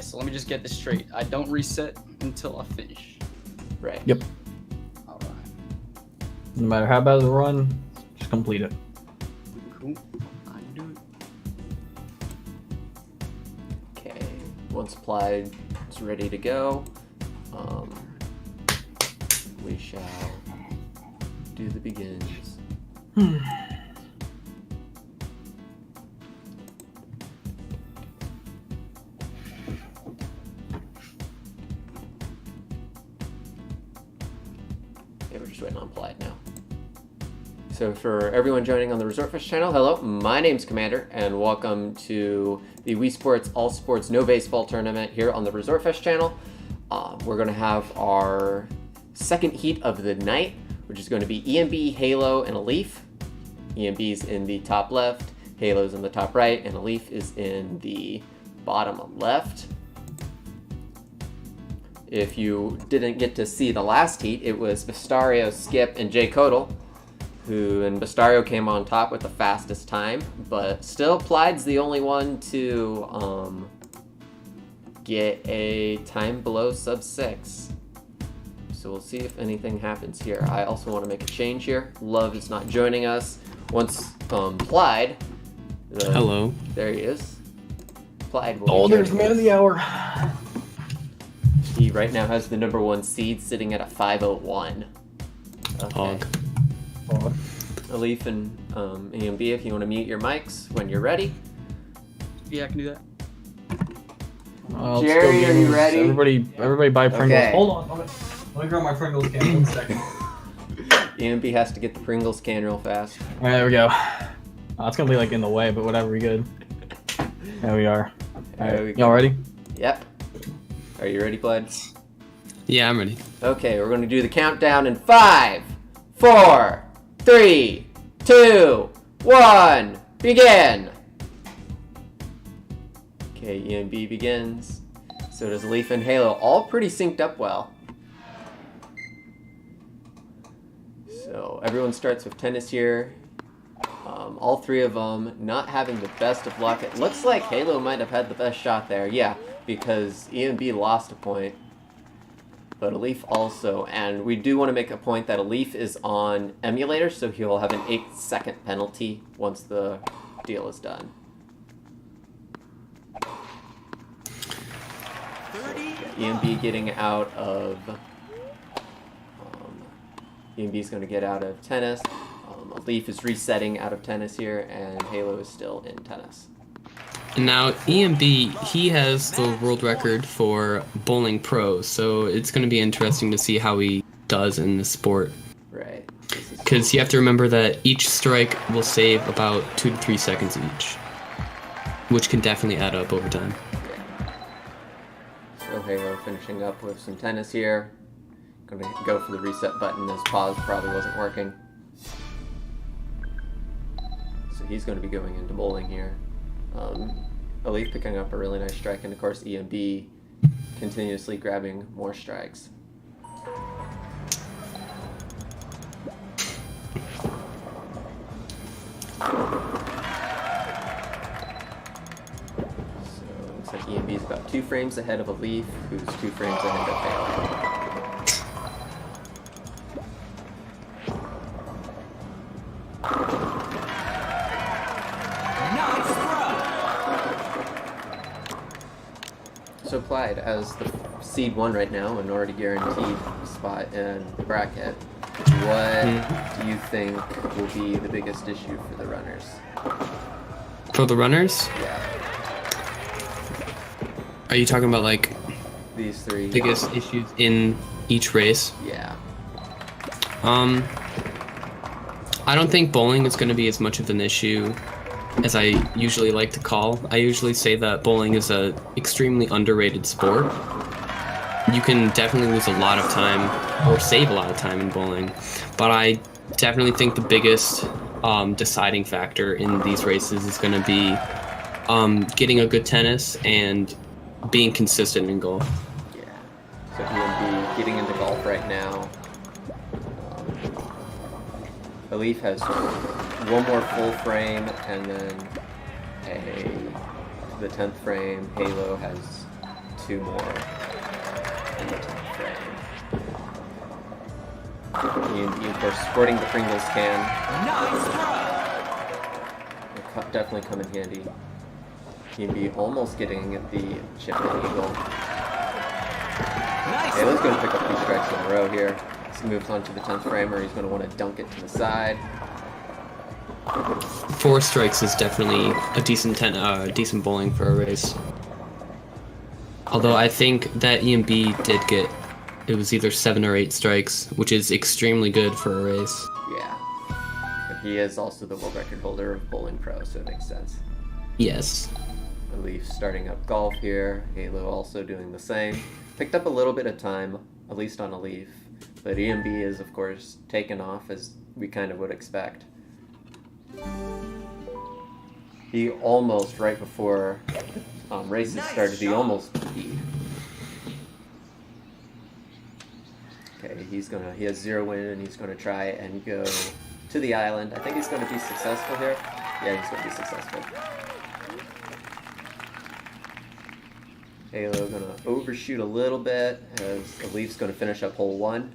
so let me just get this straight. I don't reset until I finish. Right. Yep. All right. No matter how bad the run, just complete it. Cool. I can do it. Okay. Once applied, it's ready to go. We shall do the begins. Okay, we're just waiting on applied now. So for everyone joining on the Resort Fish channel, hello, my name's Commander, and welcome to the Wii Sports All Sports No Baseball Tournament here on the Resort Fish channel. We're going to have our second heat of the night, which is going to be EMB, Halo, and Aleef. EMB's in the top left, Halo's in the top right, and Aleef is in the bottom left. If you didn't get to see the last heat, it was Bastario, Skip, and Jay Kodal, and Bastario came on top with the fastest time, but still Plyde's the only one to get a time below sub 6. So we'll see if anything happens here. I also want to make a change here. Love is not joining us. Once Plyde, hello. There he is. Plyde will Oh, be there's joining man of us. the hour. He right now has the number 1 seed sitting at a 501. Okay. Hog. Aleef and EMB, if you want to mute your mics when you're ready. Yeah, I can do that. Let's Jerry, go, are you games. ready? Everybody buy Pringles. Okay. Hold on. Let me grab my Pringles can. 1 second. EMB has to get the Pringles can real fast. All right, there we go. It's gonna be like in the way, but whatever, we good. There we are. All There we right, go. y'all ready? Yep. Are you ready, Plyde? Yeah, I'm ready. Okay, we're going to do the countdown in 5, 4, 3, 2, 1, begin! Okay, EMB begins. So does Aleef and Halo, all pretty synced up well. So everyone starts with tennis here. All three of them not having the best of luck. It looks like Halo might have had the best shot there. Yeah, because EMB lost a point. But Aleef also, and we do want to make a point that Aleef is on emulator, so he'll have an 8-second penalty once the deal is done. EMB getting out of... EMB's going to get out of tennis. Aleef is resetting out of tennis here, and Halo is still in tennis. And now EMB, he has the world record for bowling pro, so it's going to be interesting to see how he does in this sport. Right. Because you have to remember that each strike will save about 2 to 3 seconds each, which can definitely add up over time. Yeah. So Halo finishing up with some tennis here. Going to go for the reset button as pause probably wasn't working. So he's going to be going into bowling here. Aleef picking up a really nice strike, and of course EMB continuously grabbing more strikes. So looks like EMB is about 2 frames ahead of Aleef, who's 2 frames ahead of Halo. So Clyde, as the seed 1 right now, and already guaranteed spot in the bracket, what do you think will be the biggest issue for the runners? For the runners, Yeah, are you talking about like these 3. biggest issues in each race? Yeah. I don't think bowling is going to be as much of an issue as I usually like to call. I usually say that bowling is a extremely underrated sport. You can definitely lose a lot of time or save a lot of time in bowling, but I definitely think the biggest deciding factor in these races is going to be getting a good tennis and being consistent in golf. Yeah. So EMB getting into golf right now. Aleef has 1 more full frame, and then the 10th frame. Halo has 2 more in the 10th frame. EMB, of course, sporting the Pringles can. Will definitely come in handy. EMB almost getting the chip and eagle. Halo's going to pick up 2 strikes in a row here. He moves on to the 10th frame where he's going to want to dunk it to the side. 4 strikes is definitely a decent bowling for a race. Although I think that EMB did get, it was either 7 or 8 strikes, which is extremely good for a race. Yeah. But he is also the world record holder of Bowling Pro, so it makes sense. Yes. Aleef starting up golf here. Halo also doing the same. Picked up a little bit of time, at least on Aleef. But EMB is, of course, taken off as we kind of would expect. He almost, right before races started, he almost peed. Okay, he has 0 win, and he's gonna try and go to the island. I think he's gonna be successful here. Yeah, he's gonna be successful. Halo gonna overshoot a little bit as Aleef's gonna finish up hole 1.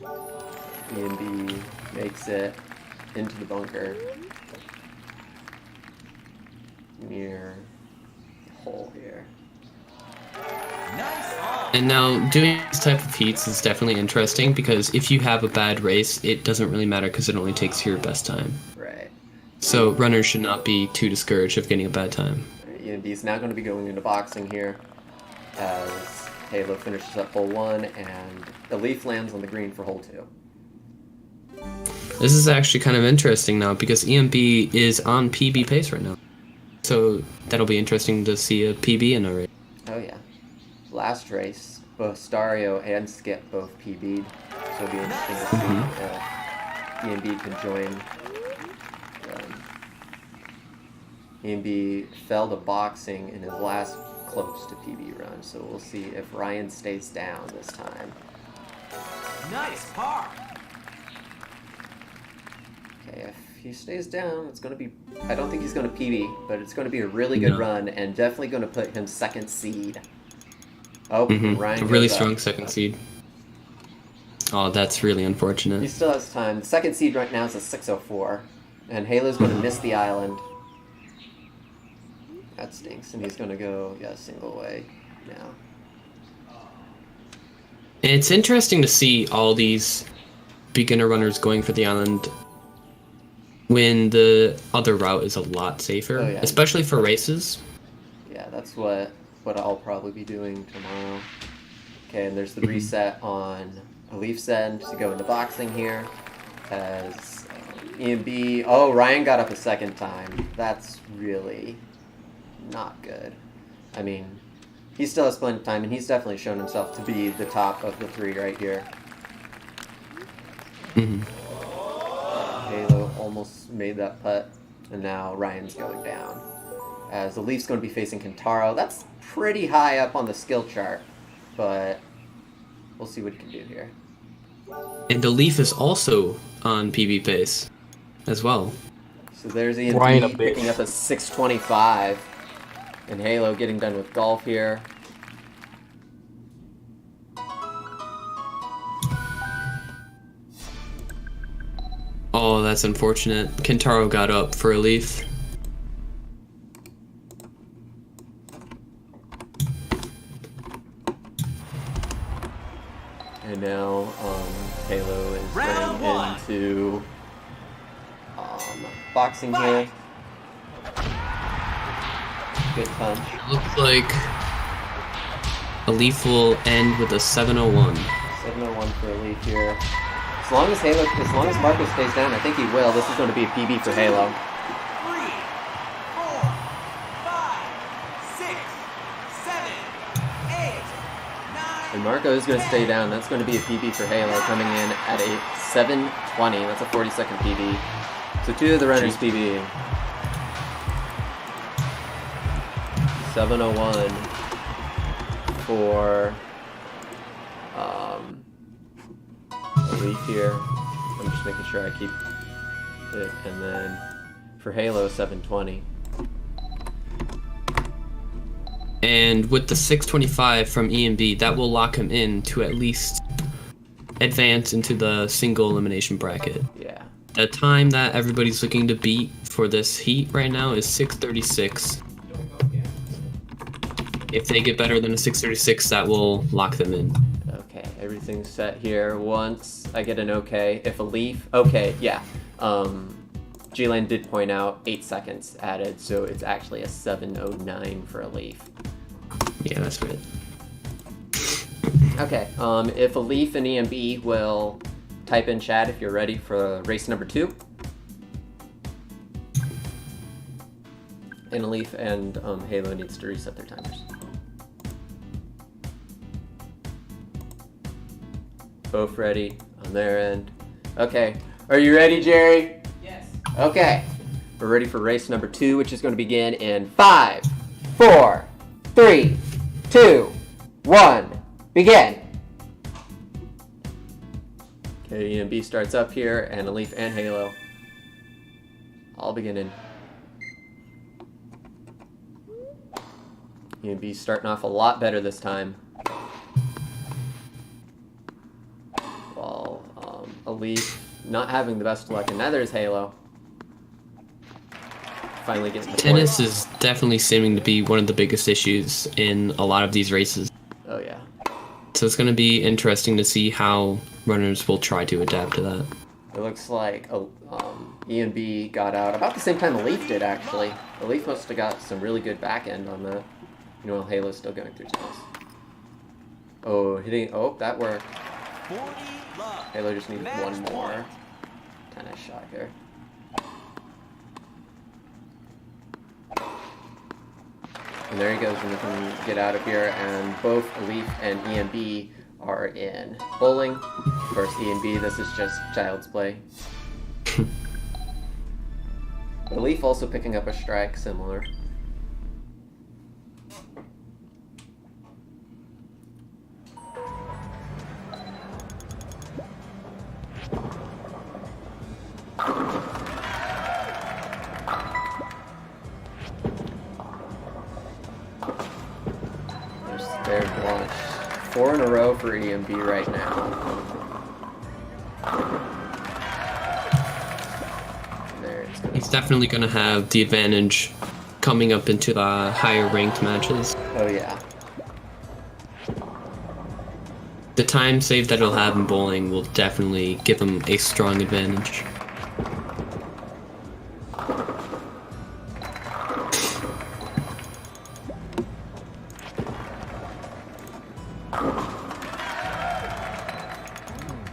EMB makes it into the bunker near the hole here. And now doing this type of heats is definitely interesting because if you have a bad race, it doesn't really matter because it only takes your best time. Right. So runners should not be too discouraged of getting a bad time. EMB's now going to be going into boxing here as Halo finishes up hole 1 and Aleef lands on the green for hole 2. This is actually kind of interesting now because EMB is on PB pace right now. So that'll be interesting to see a PB in a race. Oh yeah. Last race, both Stario and Skip both PB'd, so it'll be interesting to see if EMB can join. EMB fell to boxing in his last close to PB run, so we'll see if Ryan stays down this time. Nice par. Okay, if he stays down, it's going to be... I don't think he's going to PB, but it's going to be a really good run, and definitely going to put him 2nd seed. Oh, Ryan a really goes strong up. 2nd seed. Oh, that's really He unfortunate. still has time. The 2nd seed right now is a 604, and Halo's going to miss the island. That stinks, and he's going to go, single way now. It's interesting to see all these beginner runners going for the island when the other route is a lot safer, Oh, yeah. especially for races. Yeah, that's what I'll probably be doing tomorrow. Okay, and there's the reset on Aleef's end to go into boxing here. As EMB... Oh, Ryan got up a 2nd time. That's really not good. I mean, he still has plenty of time, and he's definitely shown himself to be the top of the 3 right here. Halo almost made that putt, and now Ryan's going down. As Aleef's going to be facing Kentaro. That's pretty high up on the skill chart, but we'll see what he can do here. And Aleef is also on PB pace as well. So there's Ryan a EMB bitch. picking up a 625, and Halo getting done with golf here. Oh, that's unfortunate. Kentaro got up for Aleef. And now Halo is Round running one. into boxing here. Good punch. Looks like Aleef will end with a 701. 701 for Aleef here. As long as Marco stays down, I think he will. This is going to be a PB for Halo. 3, 4, 5, 6, 7, 8, 9. And Marco is going to stay down. That's going to be a PB for Halo, coming in at a 720. That's a 40-second PB. So 2 of the runners PB. 701 for Aleef here. I'm just making sure I keep it. And then for Halo, 720. And with the 625 from EMB, that will lock him in to at least advance into the single elimination bracket. Yeah. The time that everybody's looking to beat for this heat right now is 6:36. If they get better than a 6:36, that will lock them in. Okay, everything's set here. Once I get an okay, if Aleef, okay, yeah. G-Land did point out 8 seconds added, so it's actually a 7:09 for Aleef. Yeah, that's right. Okay, if Aleef and EMB will type in chat if you're ready for race number 2. And Aleef and Halo needs to reset their timers. Both ready on their end. Okay, are you ready, Jerry? Yes. Okay, we're ready for race number 2, which is going to begin in 5, 4, 3, 2, 1, begin. Okay, EMB starts up here, and Aleef and Halo all beginning. EMB starting off a lot better this time. While Aleef not having the best luck, and neither is Halo. Finally getting the Tennis point. is definitely seeming to be one of the biggest issues in a lot of these races. Oh yeah. So it's going to be interesting to see how runners will try to adapt to that. It looks like EMB got out about the same time Aleef did, actually. Aleef must have got some really good back end on that. You know, Halo's still going through tennis. Oh, hitting. Oh, that worked. 40 love. Halo just needs Match one more point. tennis shot here. And there he goes, and we can get out of here. And both Aleef and EMB are in bowling. Of course, EMB, this is just child's play. But Aleef also picking up a strike similar. There's launch. 4 in a row for EMB right now. There it's going. He's definitely going to have the advantage coming up into the higher ranked matches. Oh yeah. The time save that he'll have in bowling will definitely give him a strong advantage.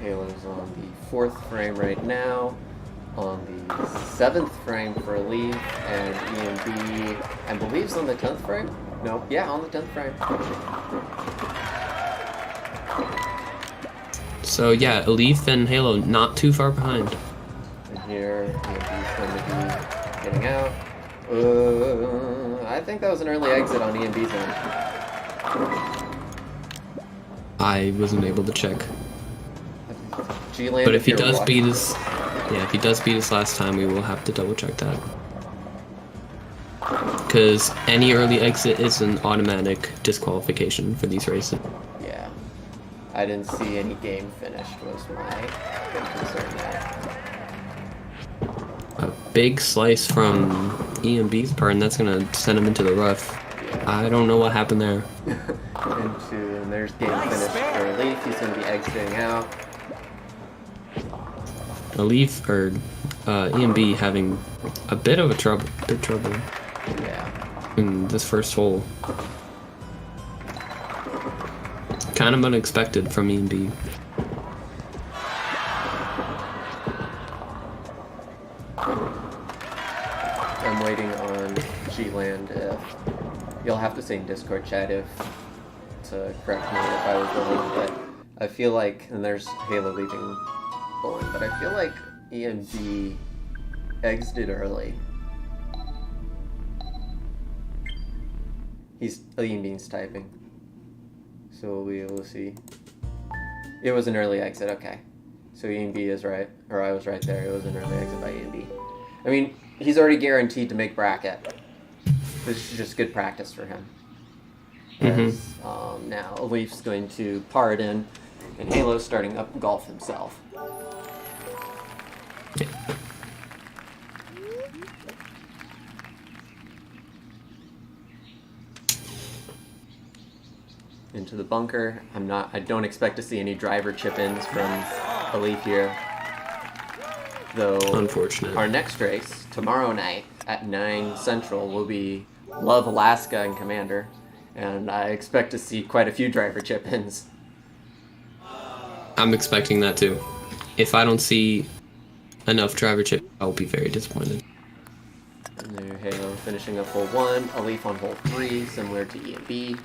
Halo's on the 4th frame right now. On the 7th frame for Aleef, and EMB, I believe, is on the 10th frame? No, yeah, on the 10th frame. So yeah, Aleef and Halo not too far behind. And here, EMB's going to be getting out. I think that was an early exit on EMB's end. I wasn't able to check. G-Land, But if he you're does watching. beat us, yeah, if he does beat us last time, we will have to double check that. Because any early exit is an automatic disqualification for these races. Yeah. I didn't see any game finished was my big concern there. A big slice from EMB's part, and that's going to send him into the rough. Yeah. I don't know what happened there. And there's game Nice finished spare. for Aleef. He's going to be exiting out. Aleef, or EMB having a bit of trouble Yeah. in this first hole. Kind of unexpected from EMB. I'm waiting on G-Land. You'll have to say in Discord chat if to correct me if I was wrong, but I feel like, and there's Halo leaving bowling, but I feel like EMB exited early. EMB's typing, so we'll be able to see. It was an early exit, okay. So EMB is right, or I was right there. It was an early exit by EMB. I mean, he's already guaranteed to make bracket. This is just good practice for him. As now Aleef's going to par it in, and Halo's starting up golf himself. Into the bunker. I don't expect to see any driver chip-ins from Aleef here. Though Unfortunate. our next race, tomorrow night at 9 Central, will be Love Alaska and Commander. And I expect to see quite a few driver chip-ins. I'm expecting that too. If I don't see enough driver chip, I'll be very disappointed. And there, Halo finishing up hole 1, Aleef on hole 3, similar to EMB.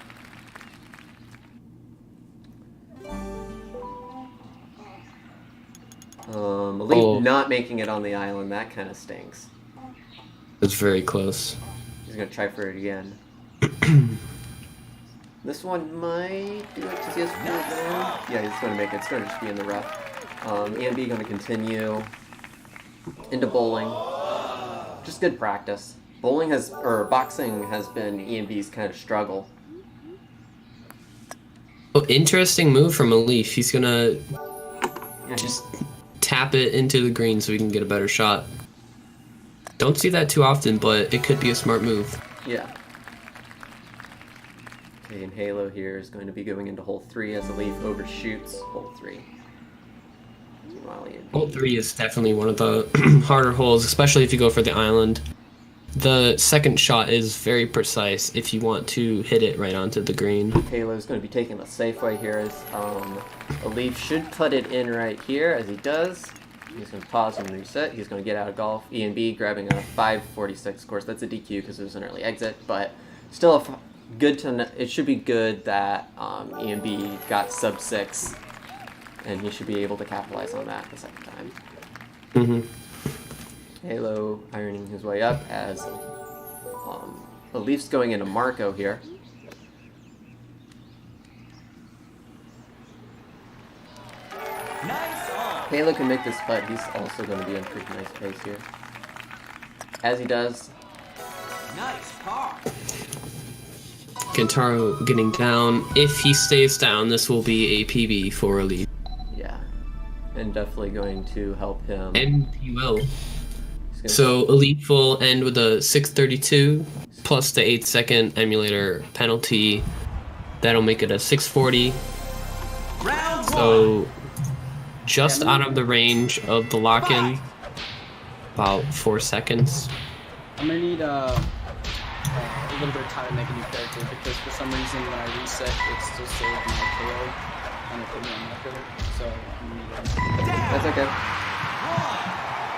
Aleef not making it on the island, that kind of stinks. It's very close. He's going to try for it again. This one might do it because he has 4 down. Yeah, he's going to make it. It's going to just be in the rough. EMB going to continue into bowling. Just good practice. Boxing has been EMB's kind of struggle. Oh, interesting move from Aleef. He's gonna just tap it into the green so we can get a better shot. Don't see that too often, but it could be a smart move. Yeah. Okay, and Halo here is going to be going into hole 3 as Aleef overshoots hole 3. Hole 3 is definitely one of the harder holes, especially if you go for the island. The second shot is very precise if you want to hit it right onto the green. Halo's going to be taking the safe way here as Aleef should put it in right here, as he does. He's going to pause and reset. He's going to get out of golf. EMB grabbing a 546. Of course, that's a DQ because it was an early exit, but still it should be good that EMB got sub 6, and he should be able to capitalize on that the second time. Halo ironing his way up as Aleef's going into Marco here. Nice on. Halo can make this putt. He's also going to be in pretty nice pace here. As he does. Nice par. Kentaro getting down. If he stays down, this will be a PB for Aleef. Yeah. And definitely going to help him. And he will. So Aleef will end with a 632 plus the 8-second emulator penalty. That'll make it a 640. Round So just out of the range of the lock-in, about 4 seconds. I'm gonna need a little bit of time to make a new character because for some reason when I reset, it still saved my KO and it put me on Marco. So I'm gonna need That's okay.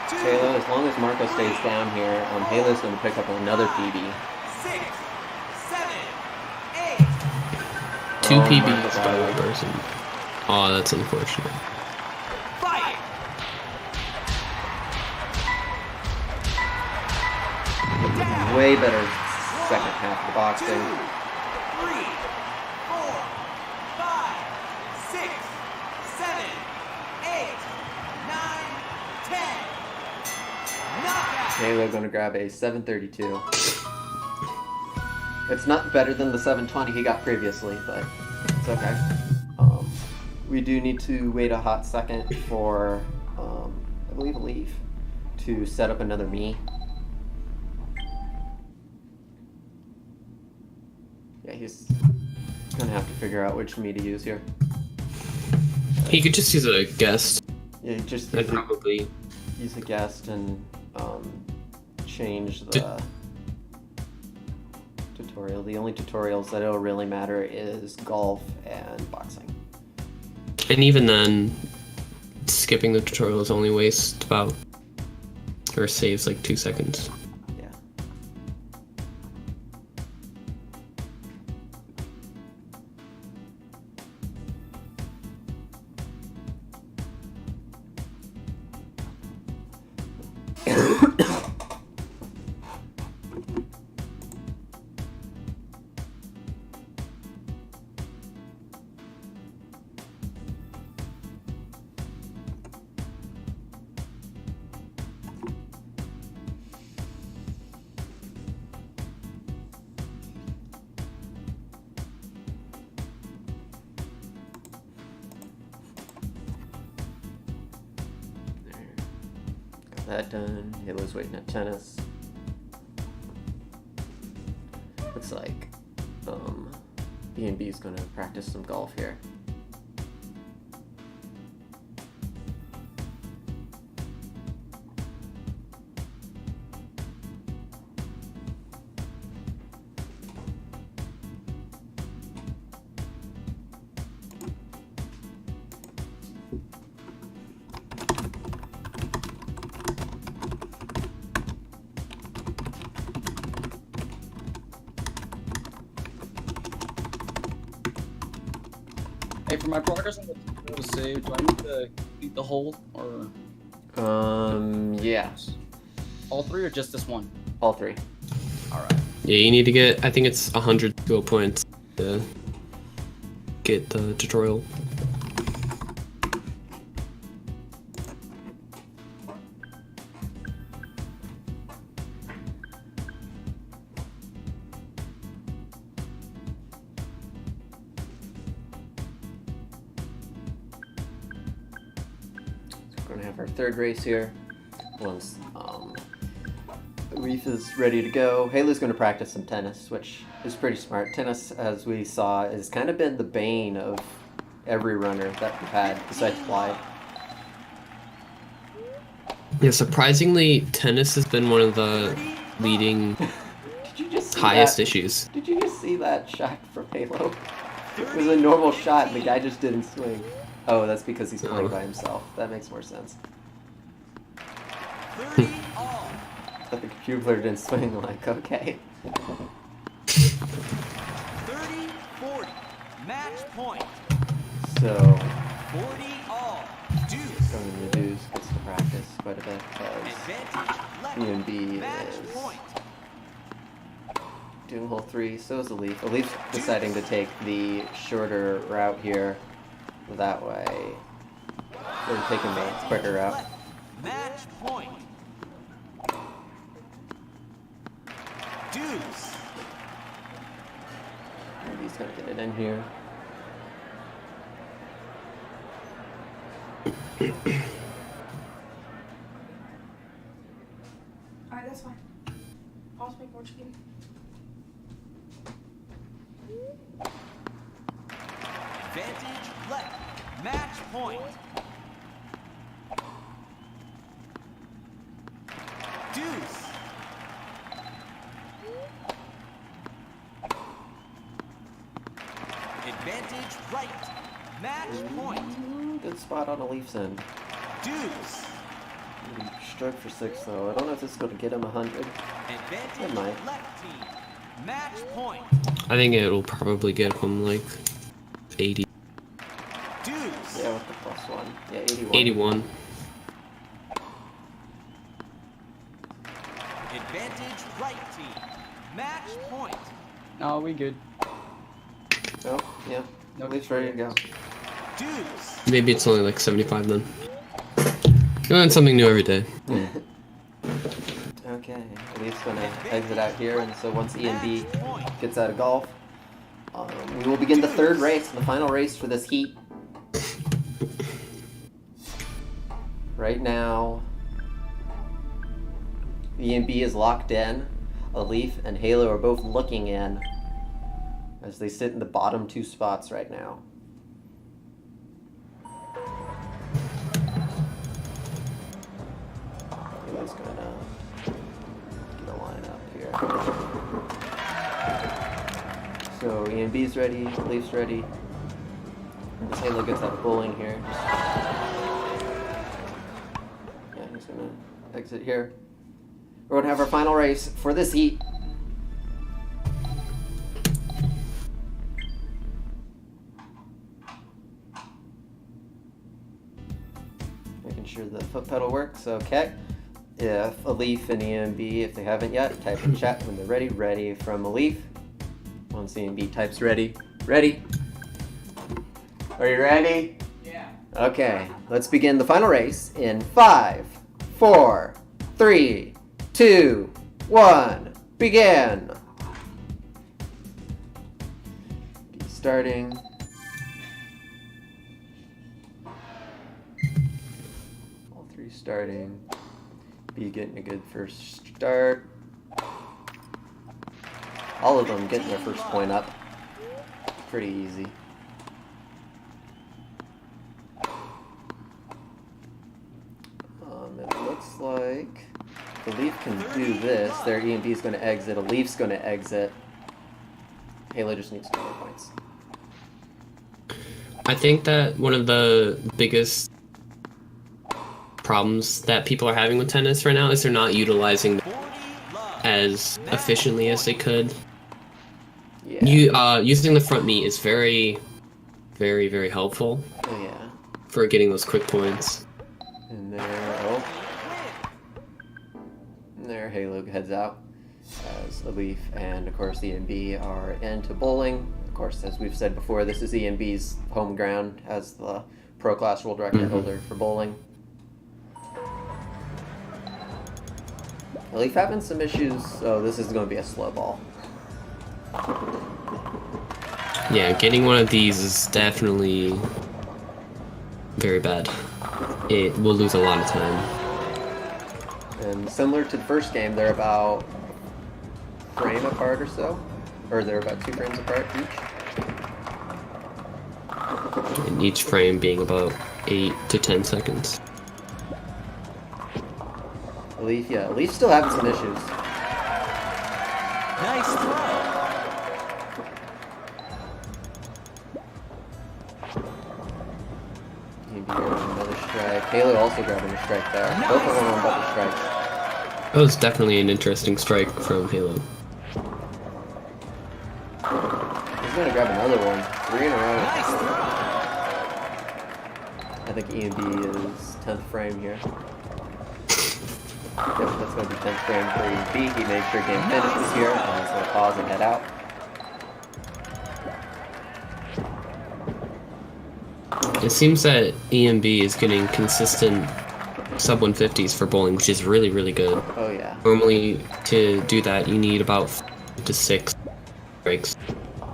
Halo, as long as Marco stays down here, Halo's going to pick up another PB. 6, 7, 8. 2 Oh, PBs Marco's by out. one person. Oh, that's unfortunate. Fight. Way better second half of the boxing. 2, 3, 4, 5, 6, 7, 8, 9, 10. Knockout. Halo going to grab a 732. It's not better than the 720 he got previously, but it's okay. We do need to wait a hot second for, I believe, Aleef to set up another me. Yeah, he's going to have to figure out which me to use here. He could just use a guest. Yeah, just I'd probably use a guest and change the tutorial. The only tutorials that will really matter is golf and boxing. And even then, skipping the tutorials only wastes about, or saves like 2 seconds. Yeah. that done. Halo's waiting at tennis. Looks like EMB is going to practice some golf here. Hey, for my progress on the save, do I need to complete the whole, or Yeah. all 3, or just this one? All 3. Alright. Yeah, you need to get, I think it's 100 skill points to get the tutorial. We're gonna have our third race here. Once Aleef is ready to go, Haley's gonna practice some tennis, which is pretty smart. Tennis, as we saw, has kind of been the bane of every runner that we've had, besides Clyde. Yeah, surprisingly, tennis has been one of the leading Did you just see highest that? issues. Did you just see that shot from Halo? It was a normal shot, and the guy just didn't swing. Oh, that's because he's playing by himself. That makes more sense. 30 all. But the computer player didn't swing, like, okay. 30-40. Match point. So, 40 all. Deuce. going to Deuce gets to practice quite a bit, because Advantage left. EMB Match is point. doing hole 3, so is Aleef. Aleef's deciding to take the shorter route here. That way, they're taking the quicker route. Left. Match point. Deuce. EMB's gonna get it in here. Alright, that's fine. I'll just make more chicken. Advantage left. Match point. Deuce. Advantage right. Match point. Good spot on Aleef's end. Deuce. Stroke for 6 though. I don't know if this is going to get him 100. It Advantage might. left team. Match point. I think it'll probably get him like 80, Deuce. Yeah, with the +1. Yeah, 81. 81. Advantage right team. Match point. No, we good. Oh, yeah. No Aleef's ready to go. Deuce. Maybe it's only like 75 then. You learn something new every day. Okay, Aleef's going to exit out here, and so once EMB Match point. gets out of golf, we will begin the third race, the final race for this heat. Right now, EMB is locked in. Aleef and Halo are both looking in as they sit in the bottom 2 spots right now. Halo's gonna get a line up here. So EMB's ready, Aleef's ready. As Halo gets out of bowling here. Yeah, he's gonna exit here. We're gonna have our final race for this heat. Making sure the foot pedal works, okay. If Aleef and EMB, if they haven't yet, type in chat when they're ready. Ready from Aleef. Once EMB types ready. Ready? Are you ready? Yeah. Okay, let's begin the final race in 5, 4, 3, 2, 1, begin! Starting. All 3 starting. be getting a good first start. All of them getting their first point up. Pretty easy. It looks like Aleef can do this. Their EMB is going to exit. Aleef's going to exit. Halo just needs 2 more points. I think that one of the biggest problems that people are having with tennis right now is they're not utilizing as efficiently as they could. Yeah. Using the front knee is very, very, very helpful Oh, yeah. for getting those quick points. And there Halo heads out as Aleef and of course EMB are into bowling. Of course, as we've said before, this is EMB's home ground as the pro class world record holder for bowling. Aleef having some issues. Oh, this is going to be a slow ball. Yeah, getting one of these is definitely very bad. It will lose a lot of time. And similar to the first game, they're about a frame apart or so. Or they're about 2 frames apart each. And each frame being about 8 to 10 seconds. Aleef, yeah, Aleef's still having some issues. Nice throw. EMB grabbing another strike. Halo also grabbing a strike there. Both of them on double strikes. That was definitely an interesting strike from Halo. He's going to grab another one. 3 in a row. Nice throw. I think EMB is 10th frame here. Yep, that's going to be 10th frame for EMB. He made sure game finishes here. And he's going to pause and head out. It seems that EMB is getting consistent sub 150s for bowling, which is really, really good. Oh, yeah. Normally, to do that, you need about 5 to 6 strikes.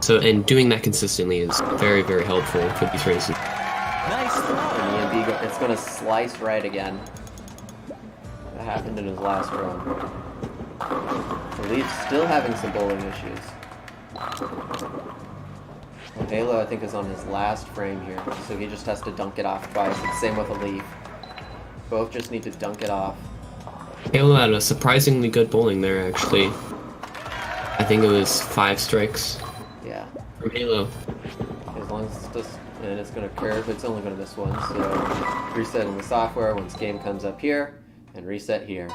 So, and doing that consistently is very, very helpful for these races. Nice throw. And EMB, it's going to slice right again. That happened in his last run. Aleef's still having some bowling issues. Well, Halo, I think, is on his last frame here, so he just has to dunk it off twice. It's the same with Aleef. Both just need to dunk it off. Halo had a surprisingly good bowling there, actually. I think it was 5 strikes Yeah. from Halo. As long as it's just, and it's going to curve, it's only going to miss one. So resetting the software once game comes up here, and reset here.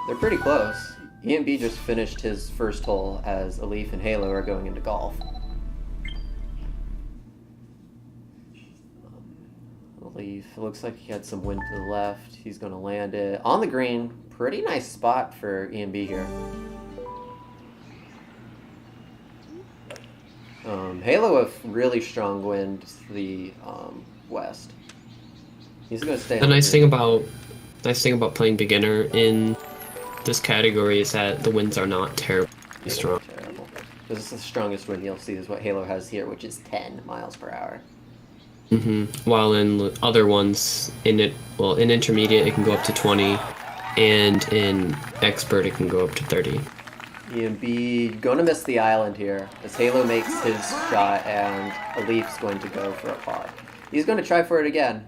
They're pretty close. EMB just finished his first hole as Aleef and Halo are going into golf. Aleef, looks like he had some wind to the left. He's going to land it on the green. Pretty nice spot for EMB here. Halo with really strong wind to the west. He's going to stay. The nice thing about playing beginner in this category is that the winds are not terribly strong. Terrible. This is the strongest wind you'll see is what Halo has here, which is 10 miles per hour. While in other ones, in intermediate it can go up to 20, and in expert it can go up to 30. EMB gonna miss the island here as Halo makes his shot and Aleef's going to go for a par. He's going to try for it again.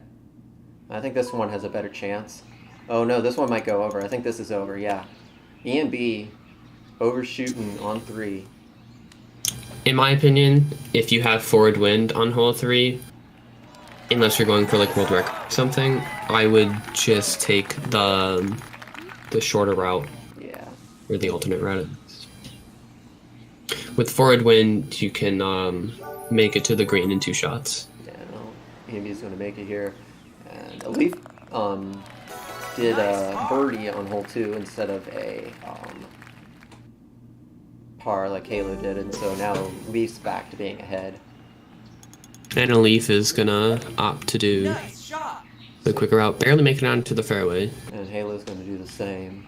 I think this one has a better chance. Oh no, this one might go over. I think this is over, yeah. EMB overshooting on 3. In my opinion, if you have forward wind on hole 3, unless you're going for like world record or something, I would just take the shorter route. Yeah. Or the alternate route. With forward wind, you can make it to the green in 2 shots. Yeah, no. EMB is going to make it here. And Aleef did a birdie on hole 2 instead of a par like Halo did, and so now Aleef's back to being ahead. And Aleef is gonna opt to do Nice shot. the quicker route, barely making it onto the fairway. And Halo's going to do the same.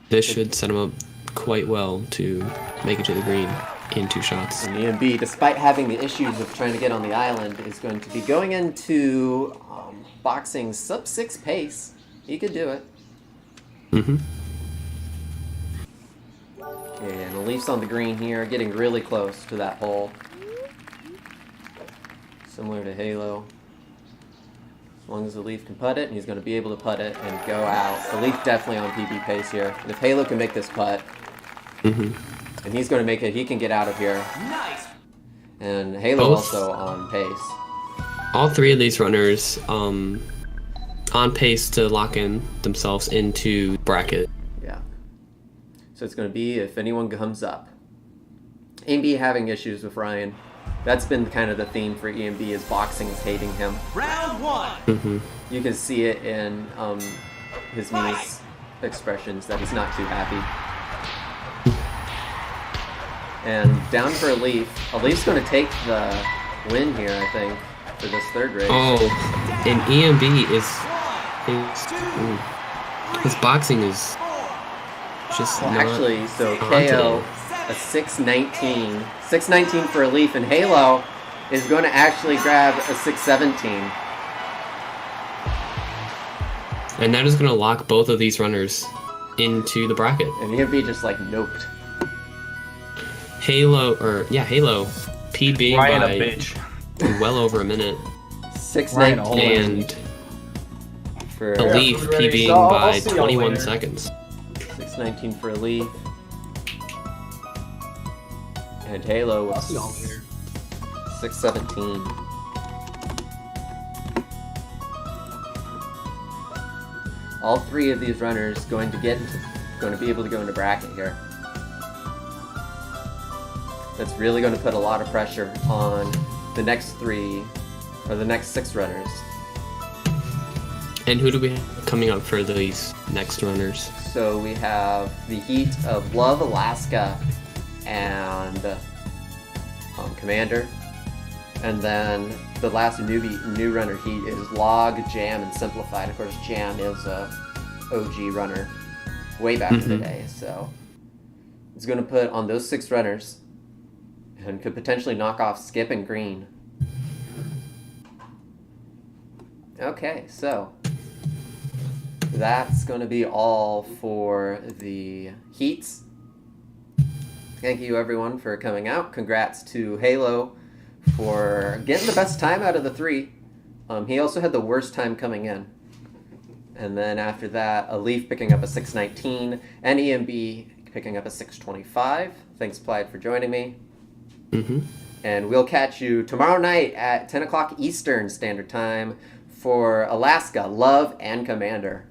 This should set him up quite well to make it to the green in 2 shots. And EMB, despite having the issues of trying to get on the island, is going to be going into boxing sub 6 pace. He could do it. Mm-hmm. Okay, and Aleef's on the green here, getting really close to that hole. Similar to Halo. As long as Aleef can putt it, and he's going to be able to putt it and go out. Aleef definitely on PB pace here. If Halo can make this putt, and he's going to make it, he can get out of here. Nice. And Halo Both. also on pace. All three of these runners on pace to lock in themselves into bracket. Yeah. So it's going to be if anyone comes up. EMB having issues with Ryan. That's been kind of the theme for EMB is boxing is hating him. Round one. Mm-hmm. You can see it in his knees expressions that he's not too happy. And down for Aleef. Aleef's going to take the win here, I think, for this third race. Oh, and EMB his boxing is just Well, not actually, so haunted. KO a 619. 619 for Aleef, and Halo is going to actually grab a 617. And that is going to lock both of these runners into the bracket. And EMB just like noped. Halo PB Ryan by a bitch. well over a minute. 619 And for Aleef PBing So I'll by see y'all 21 later. seconds. 619 for Aleef. And Halo with I'll see y'all later. 617. All three of these runners going to be able to go into bracket here. That's really going to put a lot of pressure on the next six runners. And who do we have coming up for these next runners? So we have the heat of Love Alaska and Commander. And then the last new runner heat is Log, Jam, and Simplified. Of course, Jam is a OG runner way back in the day. So it's going to put on those six runners and could potentially knock off Skip and Green. Okay, so that's going to be all for the heats. Thank you everyone for coming out. Congrats to Halo for getting the best time out of the three. He also had the worst time coming in. And then after that, Aleef picking up a 619 and EMB picking up a 625. Thanks, Clyde, for joining me. Mm-hmm. And we'll catch you tomorrow night at 10 o'clock Eastern Standard Time for Alaska, Love, and Commander.